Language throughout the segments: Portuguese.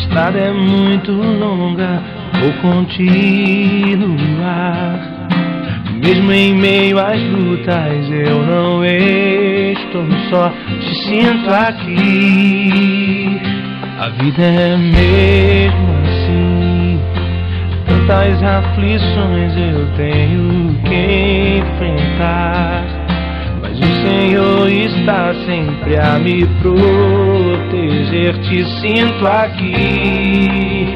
estrada é muito longa, vou continuar. Mesmo em meio às lutas, eu não estou só, te sinto aqui. A vida é mesmo assim, tantas aflições eu tenho que enfrentar, mas o Senhor está sempre a me proteger, te sinto aqui.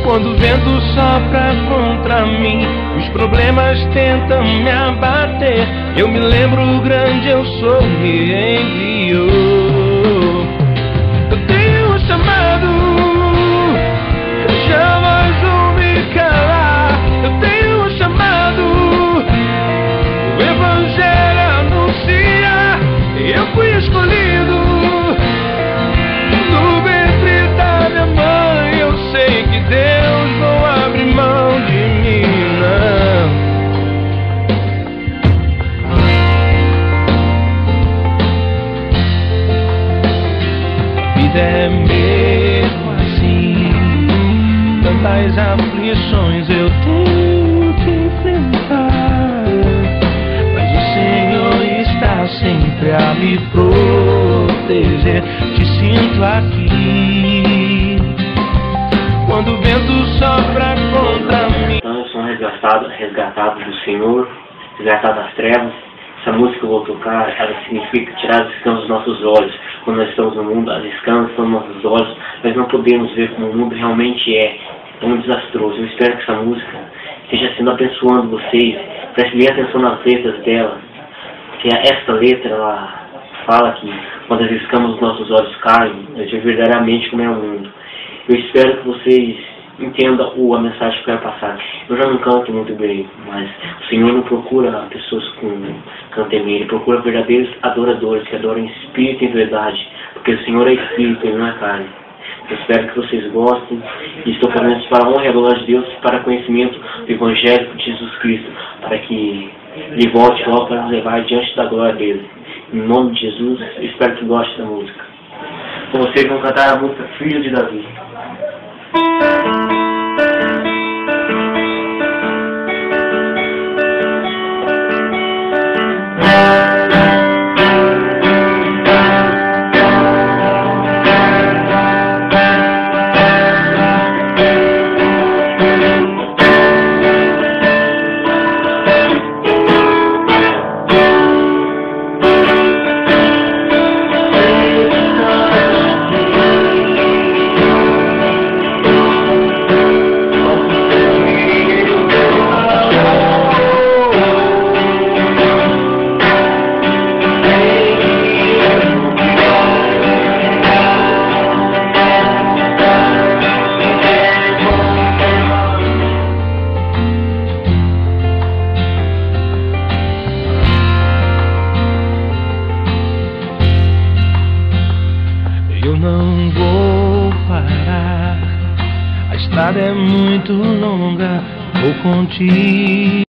Quando o vento sopra contra mim, os problemas tentam me abater, eu me lembro o grande eu sou me enviou. Eu tenho um chamado, eu jamais vou me calar. Eu tenho um chamado, o Evangelho anuncia. Eu fui escolhido no ventre da minha mãe. Eu sei que Deus não abre mão de mim, não. A vida é mesmo assim, tantas aflições eu tenho que enfrentar, mas o Senhor está sempre a me proteger, te sinto aqui. Quando o vento sopra contra mim. Nós somos resgatados do Senhor, resgatados das trevas. Essa música que eu vou tocar, ela significa tirar as escamas dos nossos olhos. Quando nós estamos no mundo, as escamas estão nos nossos olhos, nós não podemos ver como o mundo realmente é tão desastroso. Eu espero que essa música esteja sendo abençoando vocês. Prestem atenção nas letras dela, que esta letra ela fala que quando as escamas dos nossos olhos caem, nós vemos verdadeiramente como é o mundo. Eu espero que vocês entendam a mensagem que eu quero passar. Eu já não canto muito bem, mas o Senhor não procura pessoas com cantemir, Ele procura verdadeiros adoradores que adoram em espírito e em verdade, porque o Senhor é espírito, Ele não é carne. Eu espero que vocês gostem e estou fazendo isso para a honra e a glória de Deus, para conhecimento do Evangelho de Jesus Cristo, para que Ele volte logo para nos levar diante da glória dEle. Em nome de Jesus, eu espero que gostem da música. Com vocês vão cantar a música Filho de Davi. Eu não vou parar, a estrada é muito longa, vou continuar.